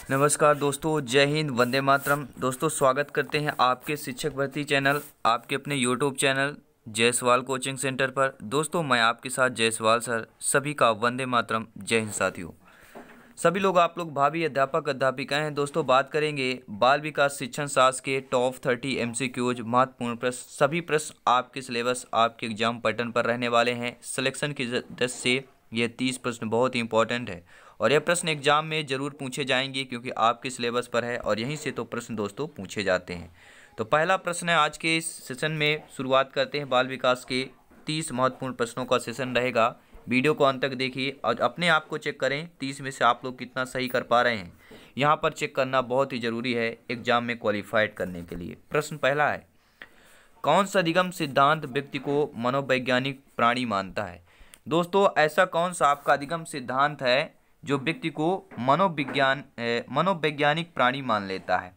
नमस्कार दोस्तों, जय हिंद, वंदे मातरम। दोस्तों स्वागत करते हैं आपके शिक्षक भर्ती चैनल, आपके अपने YouTube channel Jaiswal coaching centre पर। दोस्तों मैं आपके साथ जायसवाल सर, सभी का वंदे मातरम, जय हिंद। साथियों सभी लोग आप लोग भावी अध्यापक अध्यापिकाएं हैं। दोस्तों बात करेंगे बाल विकास शिक्षण शास्त्र के टॉप 30 MCQs महत्वपूर्ण प्रश्न। सभी प्रश्न आपके सिलेबस, आपके एग्जाम पैटर्न पर रहने वाले हैं। सिलेक्शन की 10 से ये 30 प्रश्न बहुत ही इंपॉर्टेंट है और यह प्रश्न एग्जाम में ज़रूर पूछे जाएंगे क्योंकि आपके सिलेबस पर है और यहीं से तो प्रश्न दोस्तों पूछे जाते हैं। तो पहला प्रश्न है आज के इस सेशन में, शुरुआत करते हैं। बाल विकास के 30 महत्वपूर्ण प्रश्नों का सेशन रहेगा। वीडियो को अंत तक देखिए और अपने आप को चेक करें 30 में से आप लोग कितना सही कर पा रहे हैं। यहाँ पर चेक करना बहुत ही ज़रूरी है एग्जाम में क्वालिफाइड करने के लिए। प्रश्न पहला है, कौन सा अधिगम सिद्धांत व्यक्ति को मनोवैज्ञानिक प्राणी मानता है? दोस्तों ऐसा कौन सा आपका अधिगम सिद्धांत है जो व्यक्ति को मनोवैज्ञानिक प्राणी मान लेता है?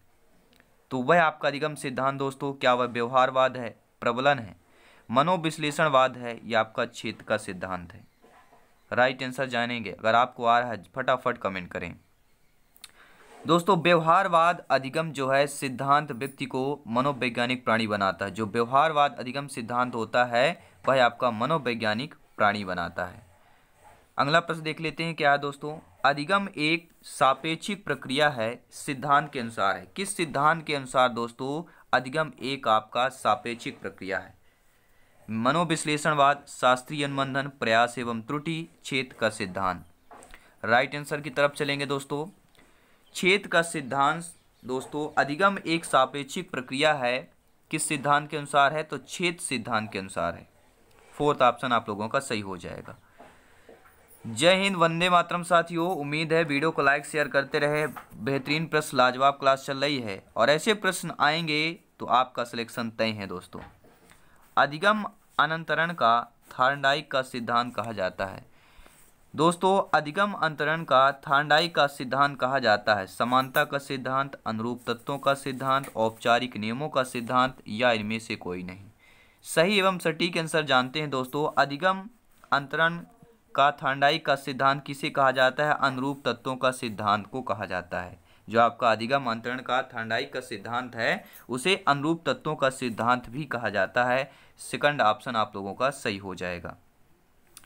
तो वह आपका अधिगम सिद्धांत दोस्तों, क्या वह व्यवहारवाद है, प्रबलन है, मनोविश्लेषणवाद है या आपका क्षेत्र का सिद्धांत है? राइट आंसर जानेंगे। अगर आपको आ रहा है फटाफट कमेंट करें। दोस्तों व्यवहारवाद अधिगम जो है सिद्धांत व्यक्ति को मनोवैज्ञानिक प्राणी बनाता है। जो व्यवहारवाद अधिगम सिद्धांत होता है वह आपका मनोवैज्ञानिक प्राणी बनाता है। अगला प्रश्न देख लेते हैं, क्या है दोस्तों? अधिगम एक सापेक्षिक प्रक्रिया है सिद्धांत के अनुसार है। किस सिद्धांत के अनुसार दोस्तों अधिगम एक आपका सापेक्षिक प्रक्रिया है? मनोविश्लेषणवाद, शास्त्रीय अनुबंधन, प्रयास एवं त्रुटि, क्षेत्र का सिद्धांत। राइट आंसर की तरफ चलेंगे दोस्तों। क्षेत्र का सिद्धांत दोस्तों, अधिगम एक सापेक्षिक प्रक्रिया है। किस सिद्धांत के अनुसार है? तो क्षेत्र सिद्धांत के अनुसार है। फोर्थ ऑप्शन आप लोगों का सही हो जाएगा। जय हिंद, वंदे मातरम। साथियों उम्मीद है वीडियो को लाइक शेयर करते रहे। बेहतरीन प्रश्न, लाजवाब क्लास चल रही है और ऐसे प्रश्न आएंगे तो आपका सिलेक्शन तय है दोस्तों। अधिगम अनंतरण का थॉर्नडाइक का सिद्धांत कहा जाता है। दोस्तों अधिगम अंतरण का थॉर्नडाइक का सिद्धांत कहा जाता है। समानता का सिद्धांत, अनुरूप तत्वों का सिद्धांत, औपचारिक नियमों का सिद्धांत या इनमें से कोई नहीं। सही एवं सटीक आंसर जानते हैं दोस्तों। अधिगम अंतरण का थॉर्नडाइक का सिद्धांत किसे कहा जाता है? अनुरूप तत्वों का सिद्धांत को कहा जाता है। जो आपका अधिगम अंतरण का थॉर्नडाइक का सिद्धांत है उसे अनुरूप तत्वों का सिद्धांत भी कहा जाता है। सेकंड ऑप्शन आप लोगों का सही हो जाएगा।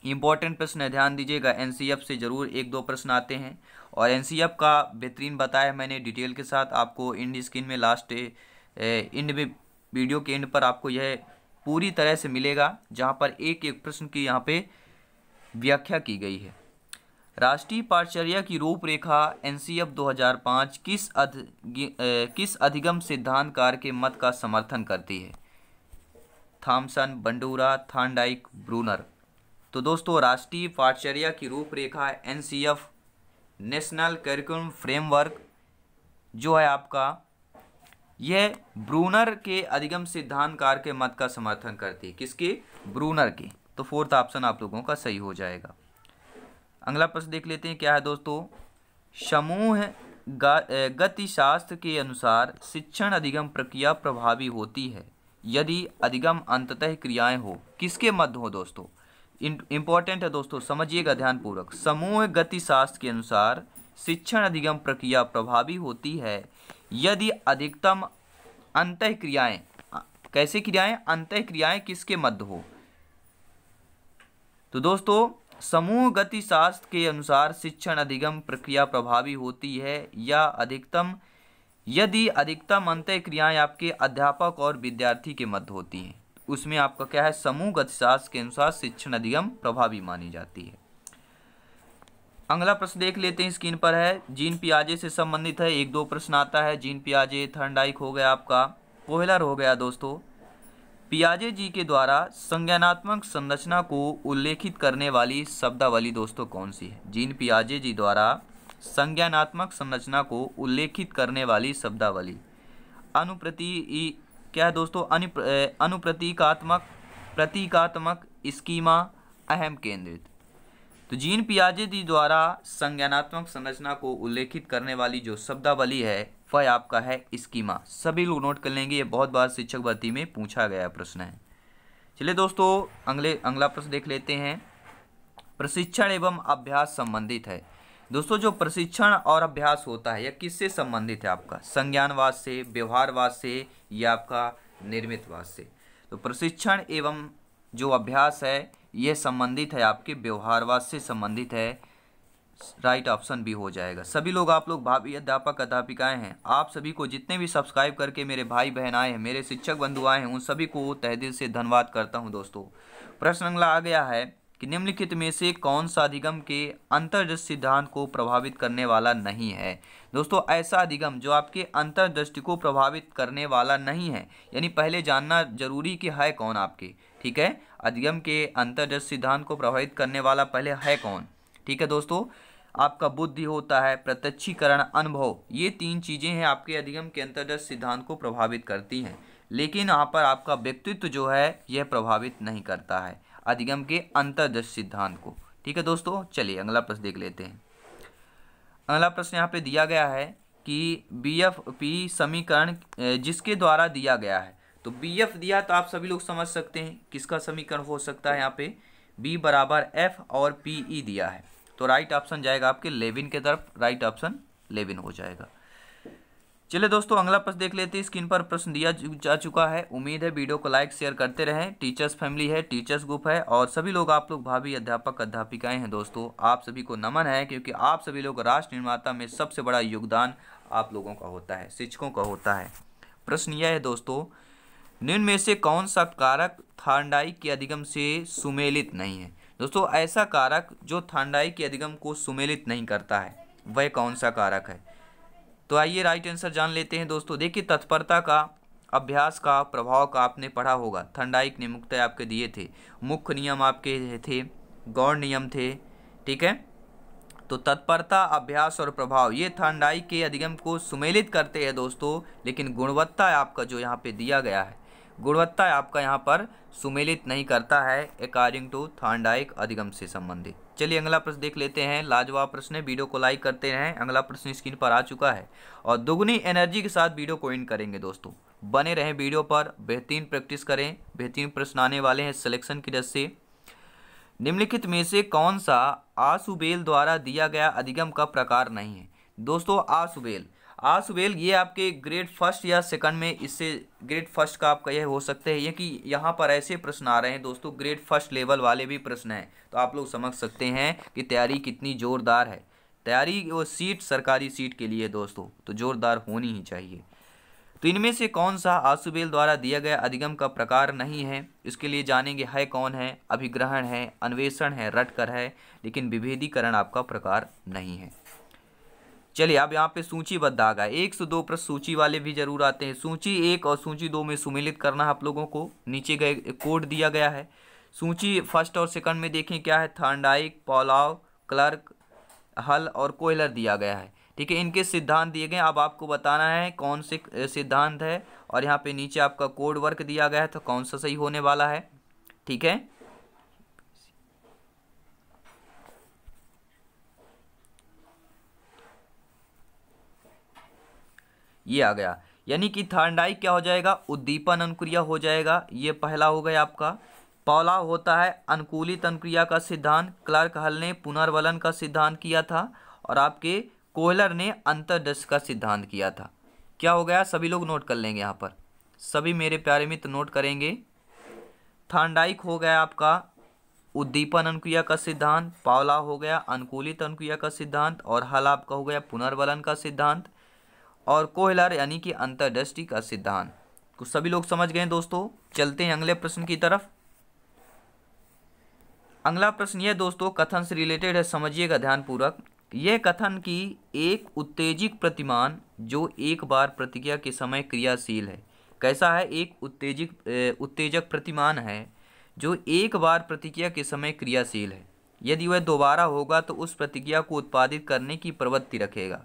इंपॉर्टेंट प्रश्न है, ध्यान दीजिएगा। एनसीएफ से जरूर 1-2 प्रश्न आते हैं और एनसीएफ का बेहतरीन बताया मैंने डिटेल के साथ। आपको इंड स्क्रीन में लास्ट इंड में वीडियो के एंड पर आपको यह पूरी तरह से मिलेगा जहां पर एक एक प्रश्न की यहां पे व्याख्या की गई है। राष्ट्रीय पाठचर्या की रूपरेखा एनसीएफ 2005 किस अधिगम सिद्धांतकार के मत का समर्थन करती है? Thomson, Bandura, Thorndike, Bruner. तो दोस्तों राष्ट्रीय पाठचर्या की रूपरेखा एनसीएफ नेशनल करिकुलम फ्रेमवर्क जो है आपका, यह ब्रूनर के अधिगम सिद्धांतकार के मत का समर्थन करती है। किसके? ब्रूनर के। तो फोर्थ ऑप्शन आप लोगों का सही हो जाएगा। अगला प्रश्न देख लेते हैं, क्या है दोस्तों? समूह गतिशास्त्र के अनुसार शिक्षण अधिगम प्रक्रिया प्रभावी होती है यदि अधिगम अंततः क्रियाएं हो। किसके मध्य हो दोस्तों? इंपॉर्टेंट है दोस्तों, समझिएगा ध्यानपूर्वक। समूह गतिशास्त्र के अनुसार शिक्षण अधिगम प्रक्रिया प्रभावी होती है यदि अधिकतम अंतः क्रियाएं, कैसे क्रियाएं? अंतः क्रियाएं किसके मध्य हो? तो दोस्तों समूह गतिशास्त्र के अनुसार शिक्षण अधिगम प्रक्रिया प्रभावी होती है या अधिकतम यदि अधिकतम अंतः क्रियाएं आपके अध्यापक और विद्यार्थी के मध्य होती हैं। उसमें आपका क्या है? समूह गतिशास्त्र के अनुसार शिक्षण अधिगम प्रभावी मानी जाती है। अगला प्रश्न देख लेते हैं, स्क्रीन पर है। जीन पियाजे से संबंधित है। 1-2 प्रश्न आता है। जीन पियाजे, थॉर्नडाइक हो गया आपका, पोहलर हो गया दोस्तों। पियाजे जी के द्वारा संज्ञानात्मक संरचना को उल्लेखित करने वाली शब्दावली दोस्तों कौन सी है? जीन पियाजे जी द्वारा संज्ञानात्मक संरचना को उल्लेखित करने वाली शब्दावली अनुप्रति क्या है दोस्तों? अनुप्रतीकात्मक, प्रतीकात्मक, स्कीमा, अहम केंद्रित। तो जीन पियाजे जी द्वारा संज्ञानात्मक संरचना को उल्लेखित करने वाली जो शब्दावली है वह आपका है स्कीमा। सभी लोग नोट कर लेंगे, ये बहुत बार शिक्षक भर्ती में पूछा गया प्रश्न है। चलिए दोस्तों अगला प्रश्न देख लेते हैं। प्रशिक्षण एवं अभ्यास संबंधित है। दोस्तों जो प्रशिक्षण और अभ्यास होता है यह किससे संबंधित है? आपका संज्ञानवाद से, व्यवहारवाद से, या आपका निर्मितवाद से? तो प्रशिक्षण एवं जो अभ्यास है यह संबंधित है आपके व्यवहारवाद से संबंधित है। राइट ऑप्शन भी हो जाएगा। सभी लोग आप लोग भावी अध्यापक अध्यापिकाएं हैं, आप सभी को जितने भी सब्सक्राइब करके मेरे भाई बहन आए हैं, मेरे शिक्षक बंधु आए हैं, उन सभी को तहे दिल से धन्यवाद करता हूं। दोस्तों प्रश्न अगला आ गया है कि निम्नलिखित में से कौन सा अधिगम के अंतर्दृष्टि सिद्धांत को प्रभावित करने वाला नहीं है? दोस्तों ऐसा अधिगम जो आपके अंतर्दृष्टि को प्रभावित करने वाला नहीं है, यानी पहले जानना जरूरी कि है कौन आपके, ठीक है। अधिगम के अंतर्दृष्टि सिद्धांत को प्रभावित करने वाला पहले है कौन, ठीक है दोस्तों। आपका बुद्धि होता है, प्रत्यक्षीकरण, अनुभव, ये 3 चीजें हैं आपके अधिगम के अंतर्दृष्टि सिद्धांत को प्रभावित करती हैं, लेकिन यहाँ पर आपका व्यक्तित्व जो है यह प्रभावित नहीं करता है अधिगम के अंतर्दृष्टि सिद्धांत को, ठीक है दोस्तों। चलिए अगला प्रश्न देख लेते हैं। अगला प्रश्न यहाँ पे दिया गया है कि BF-P समीकरण जिसके द्वारा दिया गया है, तो BF दिया तो आप सभी लोग समझ सकते हैं किसका समीकरण हो सकता है। यहाँ पे B बराबर F और PE दिया है, तो राइट ऑप्शन जाएगा आपके लेविन के तरफ, राइट ऑप्शन लेविन हो जाएगा। चलिए दोस्तों अगला प्रश्न देख लेते हैं। स्क्रीन पर प्रश्न दिया जा चुका है। उम्मीद है वीडियो को लाइक शेयर करते रहें। टीचर्स फैमिली है, टीचर्स ग्रुप है, और सभी लोग आप लोग भावी अध्यापक अध्यापिकाएं हैं। दोस्तों आप सभी को नमन है, क्योंकि आप सभी लोग राष्ट्र निर्माता में सबसे बड़ा योगदान आप लोगों का होता है, शिक्षकों का होता है। प्रश्न यह है दोस्तों, निम्न में से कौन सा कारक थार्नडाइक के अधिगम से सुमेलित नहीं है? दोस्तों ऐसा कारक जो थार्नडाइक के अधिगम को सुमेलित नहीं करता है, वह कौन सा कारक है? तो आइए राइट आंसर जान लेते हैं दोस्तों। देखिए तत्परता का, अभ्यास का, प्रभाव का आपने पढ़ा होगा। थार्नडाइक ने मुख्यतः आपके दिए थे, मुख्य नियम आपके थे, गौण नियम थे, ठीक है। तो तत्परता, अभ्यास और प्रभाव ये थार्नडाइक के अधिगम को सुमेलित करते हैं दोस्तों, लेकिन गुणवत्ता आपका जो यहाँ पे दिया गया है, गुणवत्ता आपका यहाँ पर सुमेलित नहीं करता है अकॉर्डिंग टू थार्नडाइक अधिगम से संबंधित। चलिए अगला प्रश्न देख लेते हैं। लाजवाब प्रश्न है, वीडियो को लाइक करते रहें। अगला प्रश्न स्क्रीन पर आ चुका है, और दुगनी एनर्जी के साथ वीडियो को एंड करेंगे दोस्तों। बने रहें वीडियो पर, बेहतरीन प्रैक्टिस करें, बेहतरीन प्रश्न आने वाले हैं सिलेक्शन की वजह से। निम्नलिखित में से कौन सा आशुबेल द्वारा दिया गया अधिगम का प्रकार नहीं है? दोस्तों आशुबेल ये आपके ग्रेड फर्स्ट या सेकंड में, इससे ग्रेड फर्स्ट का आपका यह हो सकता है, ये कि यहाँ पर ऐसे प्रश्न आ रहे हैं दोस्तों, ग्रेड फर्स्ट लेवल वाले भी प्रश्न हैं, तो आप लोग समझ सकते हैं कि तैयारी कितनी ज़ोरदार है। तैयारी वो सीट सरकारी सीट के लिए दोस्तों, तो ज़ोरदार होनी ही चाहिए। तो इनमें से कौन सा आशुबेल द्वारा दिया गया अधिगम का प्रकार नहीं है? इसके लिए जानेंगे है कौन है। अभिग्रहण है, अन्वेषण है, रटकर है, लेकिन विभेदीकरण आपका प्रकार नहीं है। चलिए अब यहाँ पे सूचीबद्ध आ गया। 1 से 2 प्रश्न सूची वाले भी जरूर आते हैं। सूची 1 और सूची 2 में सुमेलित करना है आप लोगों को। नीचे गए कोड दिया गया है। सूची फर्स्ट और सेकंड में देखें क्या है, थार्नडाइक, पॉलाव, क्लर्क, हल और कोयलर दिया गया है, ठीक है। इनके सिद्धांत दिए गए, अब आपको बताना है कौन से सिद्धांत है, और यहाँ पे नीचे आपका कोड वर्क दिया गया है, तो कौन सा सही होने वाला है, ठीक है। ये आ गया, यानी कि थार्नडाइक क्या हो जाएगा, उद्दीपन अनुक्रिया हो जाएगा, ये पहला हो गया आपका। पॉलाव होता है अनुकूलित अनुक्रिया का सिद्धांत, क्लर्क हल ने पुनर्वलन का सिद्धांत किया था, और आपके कोयलर ने अंतर्दृष्टि का सिद्धांत किया था। क्या हो गया, सभी लोग नोट कर लेंगे, यहाँ पर सभी मेरे प्यारे मित्र नोट करेंगे। थार्नडाइक हो गया आपका उद्दीपन अनुक्रिया का सिद्धांत, पॉलाव हो गया अनुकूलित अनुक्रिया का सिद्धांत, और हल आपका हो गया पुनर्वलन का सिद्धांत, और कोयलर यानी कि अंतर्दृष्टि का सिद्धांत। तो सभी लोग समझ गए दोस्तों। चलते हैं अगले प्रश्न की तरफ। अगला प्रश्न यह दोस्तों कथन से रिलेटेड है, समझिएगा ध्यानपूर्वक। यह कथन की एक उत्तेजित प्रतिमान जो एक बार प्रतिक्रिया के समय क्रियाशील है। कैसा है, एक उत्तेजक प्रतिमान है जो एक बार प्रतिक्रिया के समय क्रियाशील है। यदि वह दोबारा होगा तो उस प्रतिक्रिया को उत्पादित करने की प्रवृत्ति रखेगा।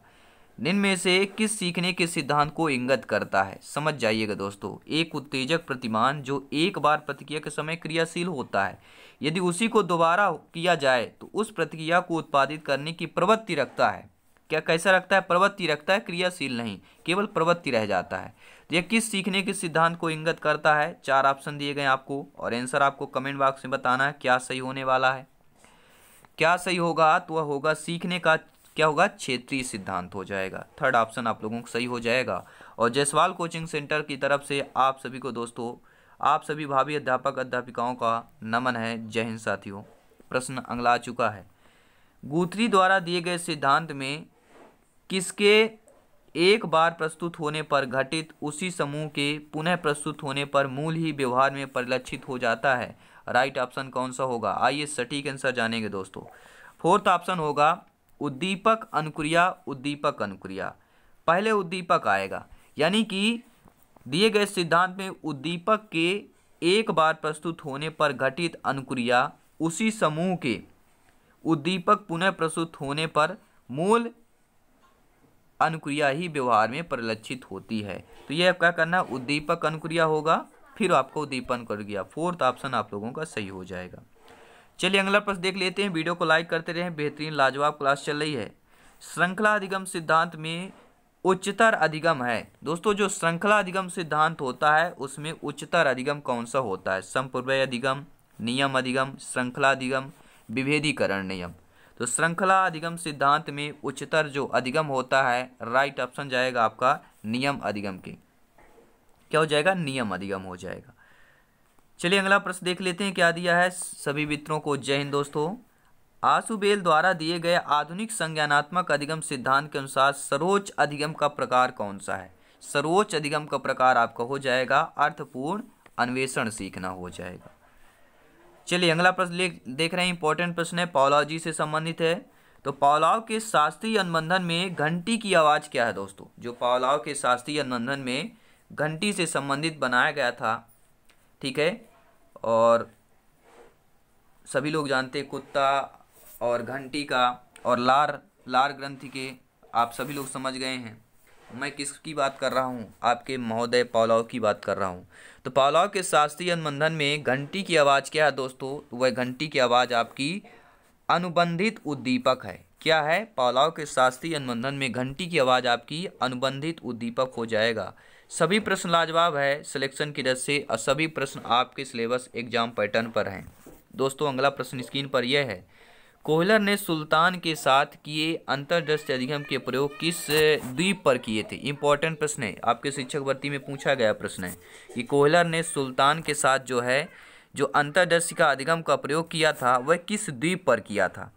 निम्न में से किस सीखने के सिद्धांत को इंगित करता है? समझ जाइएगा दोस्तों। एक उत्तेजक प्रतिमान जो एक बार प्रतिक्रिया के समय क्रियाशील होता है, यदि उसी को दोबारा किया जाए तो उस प्रतिक्रिया को उत्पादित करने की प्रवृत्ति रखता है। क्या कैसा रखता है, प्रवृत्ति रखता है, क्रियाशील नहीं, केवल प्रवृत्ति रह जाता है। तो यह किस सीखने के सिद्धांत को इंगित करता है? 4 ऑप्शन दिए गए आपको, और आंसर आपको कमेंट बॉक्स में बताना है क्या सही होने वाला है। क्या सही होगा, तो वह होगा सीखने का क्या होगा, क्षेत्रीय सिद्धांत हो जाएगा। थर्ड ऑप्शन आप लोगों को सही हो जाएगा। और जायसवाल कोचिंग सेंटर की तरफ से आप सभी को दोस्तों, आप सभी भावी अध्यापक अध्यापिकाओं का नमन है। जय हिंद साथियों। प्रश्न अगला आ चुका है। गुथरी द्वारा दिए गए सिद्धांत में किसके एक बार प्रस्तुत होने पर घटित उसी समूह के पुनः प्रस्तुत होने पर मूल ही व्यवहार में परिलक्षित हो जाता है? राइट ऑप्शन कौन सा होगा? आइए सटीक आंसर जानेंगे दोस्तों। फोर्थ ऑप्शन होगा उद्दीपक अनुक्रिया। उद्दीपक अनुक्रिया, पहले उद्दीपक आएगा, यानी कि दिए गए सिद्धांत में उद्दीपक के एक बार प्रस्तुत होने पर घटित अनुक्रिया उसी समूह के उद्दीपक पुनः प्रस्तुत होने पर मूल अनुक्रिया ही व्यवहार में परिलक्षित होती है। तो यह क्या करना, उद्दीपक अनुक्रिया होगा, फिर आपको उद्दीपन कर गया। फोर्थ ऑप्शन आप लोगों का सही हो जाएगा। चलिए अगला प्रश्न देख लेते हैं। वीडियो को लाइक करते रहें, बेहतरीन लाजवाब क्लास चल रही है। श्रृंखला अधिगम सिद्धांत में उच्चतर अधिगम है दोस्तों। जो श्रृंखला अधिगम सिद्धांत होता है उसमें उच्चतर अधिगम कौन सा होता है? संप्रमेय अधिगम, नियम अधिगम, श्रृंखला अधिगम, विभेदीकरण नियम। तो श्रृंखला अधिगम सिद्धांत में उच्चतर जो अधिगम होता है, राइट ऑप्शन जाएगा आपका नियम अधिगम के। क्या हो जाएगा? नियम अधिगम हो जाएगा। चलिए अगला प्रश्न देख लेते हैं क्या दिया है। सभी मित्रों को जय हिंद दोस्तों। आशुबेल द्वारा दिए गए आधुनिक संज्ञानात्मक अधिगम सिद्धांत के अनुसार सर्वोच्च अधिगम का प्रकार कौन सा है? सर्वोच्च अधिगम का प्रकार आपका हो जाएगा अर्थपूर्ण अन्वेषण सीखना हो जाएगा। चलिए अगला प्रश्न देख रहे हैं। इंपॉर्टेंट प्रश्न है, पावलोव जी से संबंधित है। तो पावलोव के शास्त्रीय अनुबंधन में घंटी की आवाज क्या है दोस्तों? जो पावलोव के शास्त्रीय अनुबंधन में घंटी से संबंधित बनाया गया था, ठीक है, और सभी लोग जानते हैं कुत्ता और घंटी का और लार ग्रंथि के, आप सभी लोग समझ गए हैं मैं किसकी बात कर रहा हूँ, आपके महोदय पावलोव की बात कर रहा हूँ। तो पावलोव के शास्त्रीय अनुबंधन में घंटी की आवाज़ क्या है दोस्तों? वह घंटी की आवाज़ आपकी अनुबंधित उद्दीपक है। क्या है? पावलोव के शास्त्रीय अनुबंधन में घंटी की आवाज़ आपकी अनुबंधित उद्दीपक हो जाएगा। सभी प्रश्न लाजवाब है सिलेक्शन की दृष्टि से और सभी प्रश्न आपके सिलेबस एग्जाम पैटर्न पर हैं दोस्तों। अगला प्रश्न स्क्रीन पर यह है, कोहलर ने सुल्तान के साथ किए अंतर्दृष्टि अधिगम के प्रयोग किस द्वीप पर किए थे? इंपॉर्टेंट प्रश्न है, आपके शिक्षक भर्ती में पूछा गया प्रश्न है कि कोहलर ने सुल्तान के साथ जो अंतर्दृष्टि का अधिगम का प्रयोग किया था वह किस द्वीप पर किया था?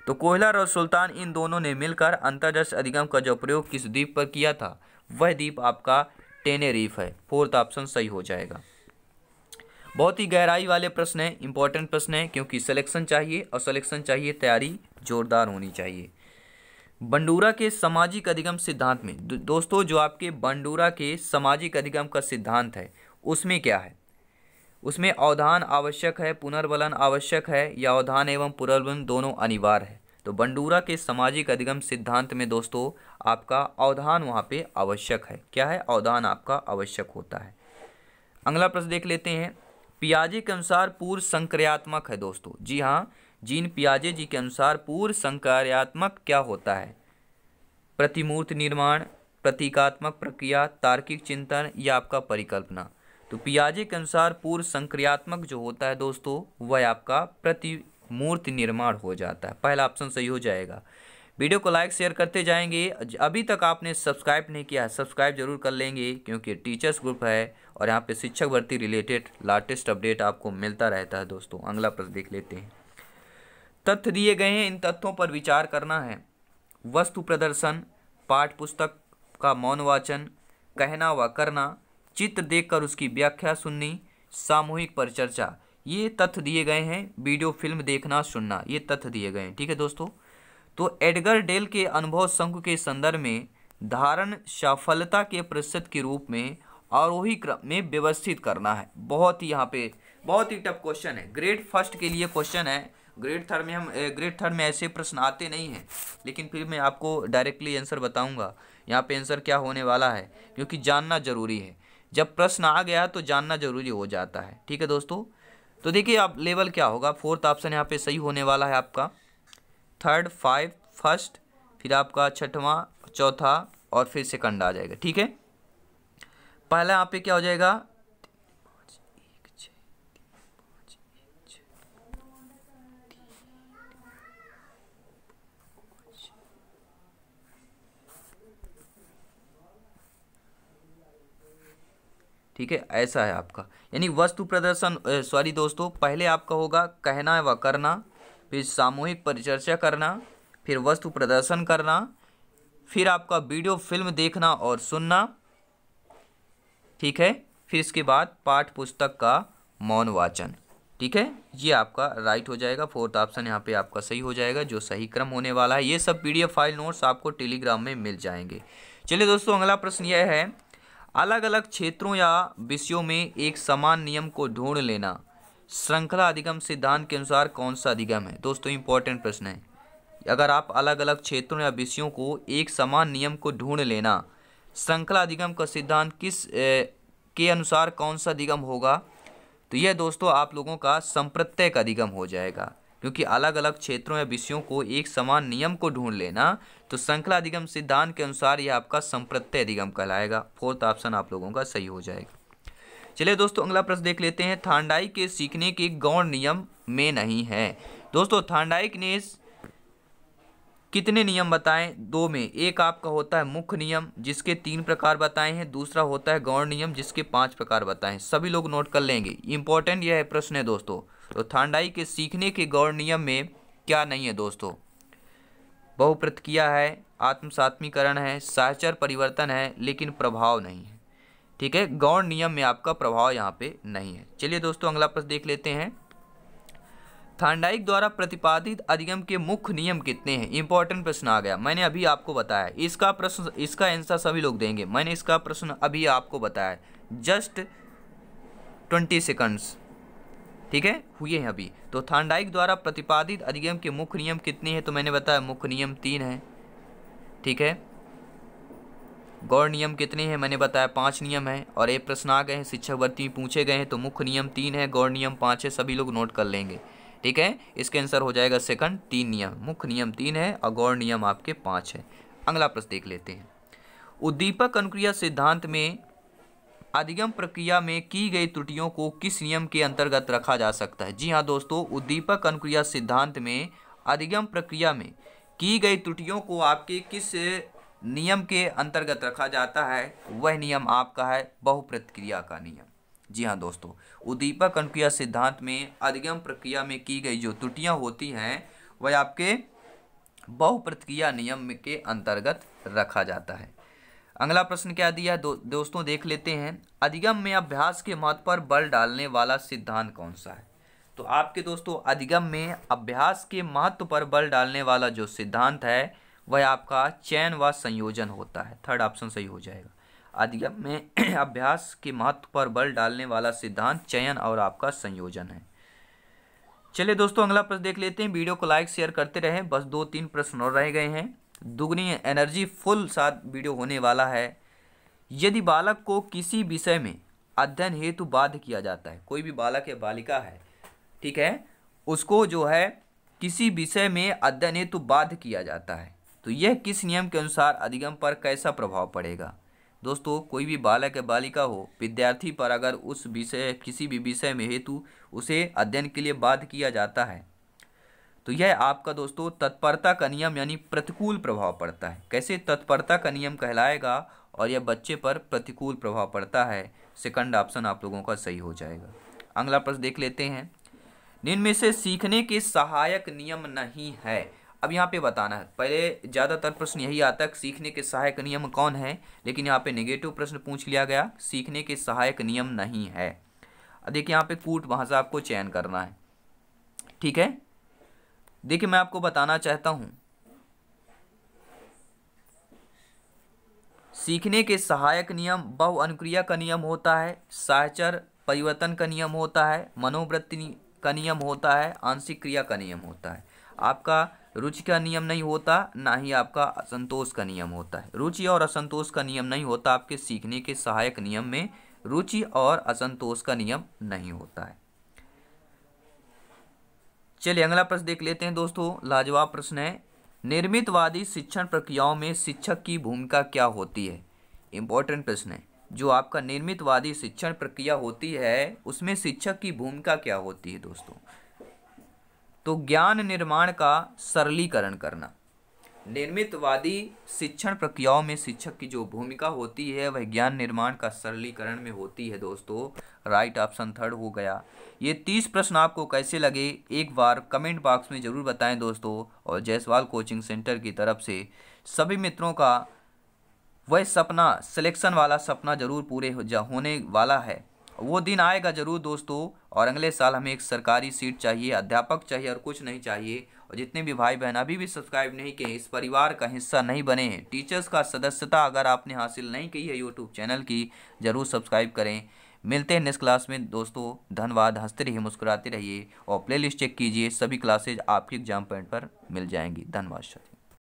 तो कोहलर और सुल्तान इन दोनों ने मिलकर अंतर्दृष्टि अधिगम का जो प्रयोग किस द्वीप पर किया था, वह द्वीप आपका टेनेरिफ है। फोर्थ ऑप्शन सही हो जाएगा। बहुत ही गहराई वाले प्रश्न है, इंपॉर्टेंट प्रश्न है, क्योंकि सिलेक्शन चाहिए और सिलेक्शन चाहिए तैयारी जोरदार होनी चाहिए। बंडूरा के सामाजिक अधिगम सिद्धांत में दोस्तों, जो आपके बंडूरा के सामाजिक अधिगम का सिद्धांत है उसमें क्या है? उसमें अवधान आवश्यक है, पुनर्बलन आवश्यक है, या अवधान एवं पुनर्बलन दोनों अनिवार्य है? तो बंडूरा के सामाजिक अधिगम सिद्धांत में दोस्तों आपका अवधान वहाँ पे आवश्यक है। क्या है? अवधान आपका आवश्यक होता है। अगला प्रश्न देख लेते हैं। पियाजे के अनुसार पूर्व संक्रियात्मक है दोस्तों। जी हाँ, जीन पियाजे जी के अनुसार पूर्व संक्रियात्मक क्या होता है? प्रतिमूर्ति निर्माण, प्रतीकात्मक प्रक्रिया, तार्किक चिंतन, या आपका परिकल्पना। तो पियाजे के अनुसार पूर्व संक्रियात्मक जो होता है दोस्तों वह आपका प्रतिमूर्ति निर्माण हो जाता है। पहला ऑप्शन सही हो जाएगा। वीडियो को लाइक शेयर करते जाएंगे। अभी तक आपने सब्सक्राइब नहीं किया है, सब्सक्राइब जरूर कर लेंगे, क्योंकि टीचर्स ग्रुप है और यहाँ पे शिक्षक भर्ती रिलेटेड लेटेस्ट अपडेट आपको मिलता रहता है दोस्तों। अगला प्रश्न देख लेते हैं। तथ्य दिए गए हैं, इन तथ्यों पर विचार करना है। वस्तु प्रदर्शन, पाठ पुस्तक का मौन वाचन, कहना व करना, चित्र देखकर उसकी व्याख्या सुननी, सामूहिक परिचर्चा, ये तथ्य दिए गए हैं। वीडियो फिल्म देखना सुनना, ये तथ्य दिए गए हैं। ठीक है दोस्तों। तो एडगर डेल के अनुभव संघ के संदर्भ में धारण सफलता के प्रतिशत के रूप में आरोही क्रम में व्यवस्थित करना है। बहुत ही यहाँ पे बहुत ही टफ क्वेश्चन है, ग्रेड फर्स्ट के लिए क्वेश्चन है। ग्रेड थर्ड में ऐसे प्रश्न आते नहीं हैं, लेकिन फिर मैं आपको डायरेक्टली आंसर बताऊंगा यहाँ पे आंसर क्या होने वाला है, क्योंकि जानना जरूरी है। जब प्रश्न आ गया तो जानना जरूरी हो जाता है। ठीक है दोस्तों। तो देखिए आप लेवल क्या होगा। फोर्थ ऑप्शन यहाँ पे सही होने वाला है आपका, थर्ड, फाइव, फर्स्ट, फिर आपका छठवां, चौथा और फिर सेकंड आ जाएगा। ठीक है। पहला यहाँ पे क्या हो जाएगा, ठीक है, ऐसा है आपका। यानी वस्तु प्रदर्शन, सॉरी दोस्तों, पहले आपका होगा कहना व करना, फिर सामूहिक परिचर्चा करना, फिर वस्तु प्रदर्शन करना, फिर आपका वीडियो फिल्म देखना और सुनना, ठीक है, फिर इसके बाद पाठ पुस्तक का मौन वाचन। ठीक है, ये आपका राइट हो जाएगा, फोर्थ ऑप्शन यहाँ पे आपका सही हो जाएगा, जो सही क्रम होने वाला है। ये सब पीडीएफ फाइल नोट्स आपको टेलीग्राम में मिल जाएंगे। चलिए दोस्तों, अगला प्रश्न यह है, अलग अलग क्षेत्रों या विषयों में एक समान नियम को ढूंढ लेना श्रृंखला अधिगम सिद्धांत के अनुसार कौन सा अधिगम है? दोस्तों इंपॉर्टेंट प्रश्न है। अगर आप अलग अलग क्षेत्रों या विषयों को एक समान नियम को ढूंढ लेना श्रृंखला अधिगम का सिद्धांत किस के अनुसार कौन सा अधिगम होगा? तो यह दोस्तों आप लोगों का संप्रत्यय अधिगम हो जाएगा, क्योंकि अलग अलग क्षेत्रों या विषयों को एक समान नियम को ढूंढ लेना तो श्रृंखला अधिगम सिद्धांत के अनुसार यह आपका संप्रत्यय अधिगम कहलाएगा। फोर्थ ऑप्शन आप लोगों का सही हो जाएगा। चलिए दोस्तों, अगला प्रश्न देख लेते हैं, थार्डाइक के सीखने के गौण नियम में नहीं है। दोस्तों थार्डाइक ने कितने नियम बताएं? 2 में। एक आपका होता है मुख्य नियम जिसके 3 प्रकार बताए हैं, दूसरा होता है गौण नियम जिसके 5 प्रकार बताए हैं। सभी लोग नोट कर लेंगे, इंपॉर्टेंट यह प्रश्न है दोस्तों। तो थार्डाइक के सीखने के गौण नियम में क्या नहीं है दोस्तों? बहुप्रतिक्रिया है, आत्मसात्मीकरण है, सहचर परिवर्तन है, लेकिन प्रभाव नहीं है। ठीक है, गौण नियम में आपका प्रभाव यहाँ पे नहीं है। चलिए दोस्तों, अगला प्रश्न देख लेते हैं, थार्डाइक द्वारा प्रतिपादित अधिगम के मुख्य नियम कितने हैं? इंपॉर्टेंट प्रश्न आ गया, मैंने अभी आपको बताया। इसका प्रश्न, इसका आंसर सभी लोग देंगे। मैंने इसका प्रश्न अभी आपको बताया, जस्ट 20 सेकंड्स, ठीक है, हुए हैं अभी। तो थार्डाइक द्वारा प्रतिपादित अधिगम के मुख्य नियम कितने हैं? तो मैंने बताया मुख्य नियम 3 है। ठीक है, गौण नियम कितने हैं? मैंने बताया 5 नियम है। और ये प्रश्न आ गए हैं, शिक्षक भर्ती में पूछे गए हैं, तो मुख्य नियम 3 है, गौण नियम 5 है। सभी लोग नोट कर लेंगे। ठीक है, इसके आंसर हो जाएगा सेकंड, 3 नियम, मुख्य नियम 3 है और गौण नियम आपके 5 है। अगला प्रश्न देख लेते हैं, उद्दीपक अनुक्रिया सिद्धांत में अधिगम प्रक्रिया में की गई त्रुटियों को किस नियम के अंतर्गत रखा जा सकता है? जी हाँ दोस्तों, उद्दीपक अनुक्रिया सिद्धांत में अधिगम प्रक्रिया में की गई त्रुटियों को आपके किस नियम के अंतर्गत रखा जाता है? वह नियम आपका है बहुप्रतिक्रिया का नियम। जी हाँ दोस्तों, उद्दीपक अनुक्रिया सिद्धांत में अधिगम प्रक्रिया में की गई जो त्रुटियां होती हैं वह आपके बहुप्रतिक्रिया नियम के अंतर्गत रखा जाता है। अगला प्रश्न क्या दिया दोस्तों देख लेते हैं, अधिगम में अभ्यास के महत्व पर बल डालने वाला सिद्धांत कौन सा है? तो आपके दोस्तों अधिगम में अभ्यास के महत्व पर बल डालने वाला जो सिद्धांत है वह आपका चयन व संयोजन होता है। थर्ड ऑप्शन सही हो जाएगा। अधिगम में अभ्यास के महत्व पर बल डालने वाला सिद्धांत चयन और आपका संयोजन है। चलिए दोस्तों, अगला प्रश्न देख लेते हैं। वीडियो को लाइक शेयर करते रहें, बस 2-3 प्रश्न और रह गए हैं। दुगनी एनर्जी फुल साथ वीडियो होने वाला है। यदि बालक को किसी विषय में अध्ययन हेतु बाध्य किया जाता है, कोई भी बालक या बालिका है, ठीक है, उसको जो है किसी विषय में अध्ययन हेतु बाध्य किया जाता है, तो यह किस नियम के अनुसार अधिगम पर कैसा प्रभाव पड़ेगा? दोस्तों कोई भी बालक या बालिका हो, विद्यार्थी पर अगर उस विषय किसी भी विषय में हेतु उसे अध्ययन के लिए बाध्य किया जाता है तो यह आपका दोस्तों तत्परता का नियम यानी प्रतिकूल प्रभाव पड़ता है। कैसे तत्परता का नियम कहलाएगा और यह बच्चे पर प्रतिकूल प्रभाव पड़ता है। सेकंड ऑप्शन आप लोगों का सही हो जाएगा। अगला प्रश्न देख लेते हैं, निम्न में से सीखने के सहायक नियम नहीं है। अब यहाँ पे बताना है, पहले ज़्यादातर प्रश्न यही आता है सीखने के सहायक नियम कौन है, लेकिन यहाँ पे नेगेटिव प्रश्न पूछ लिया गया, सीखने के सहायक नियम नहीं है। देखिए यहाँ पे कूट भाषा आपको चयन करना है। ठीक है, देखिए मैं आपको बताना चाहता हूँ, सीखने के सहायक नियम बहुअनुक्रिया का नियम होता है, सहचर परिवर्तन का नियम होता है, मनोवृत्ति का नियम होता है, आंशिक क्रिया का नियम होता है। आपका रुचि का नियम नहीं होता, ना ही आपका असंतोष का नियम होता है। रुचि और असंतोष का नियम नहीं होता आपके सीखने के सहायक नियम में, रुचि और असंतोष का नियम नहीं होता है। चलिए अगला प्रश्न देख लेते हैं दोस्तों, लाजवाब प्रश्न है, निर्मितवादी शिक्षण प्रक्रियाओं में शिक्षक की भूमिका क्या होती है? इंपॉर्टेंट प्रश्न है। जो आपका निर्मितवादी शिक्षण प्रक्रिया होती है उसमें शिक्षक की भूमिका क्या होती है दोस्तों? तो ज्ञान निर्माण का सरलीकरण करना, निर्मितवादी शिक्षण प्रक्रियाओं में शिक्षक की जो भूमिका होती है वह ज्ञान निर्माण का सरलीकरण में होती है दोस्तों। राइट ऑप्शन थर्ड हो गया। ये 30 प्रश्न आपको कैसे लगे एक बार कमेंट बॉक्स में ज़रूर बताएं दोस्तों। और जायसवाल कोचिंग सेंटर की तरफ से सभी मित्रों का वह सपना, सिलेक्शन वाला सपना जरूर पूरे होने वाला है। वो दिन आएगा जरूर दोस्तों। और अगले साल हमें एक सरकारी सीट चाहिए, अध्यापक चाहिए और कुछ नहीं चाहिए। और जितने भी भाई बहन अभी भी सब्सक्राइब नहीं किए, इस परिवार का हिस्सा नहीं बने हैं, टीचर्स का सदस्यता अगर आपने हासिल नहीं की है यूट्यूब चैनल की, जरूर सब्सक्राइब करें। मिलते हैं नेक्स्ट क्लास में दोस्तों। धन्यवाद। हंसते रहिए, मुस्कुराते रहिए और प्लेलिस्ट चेक कीजिए, सभी क्लासेज आपके एग्जाम पॉइंट पर मिल जाएंगी। धन्यवाद सर।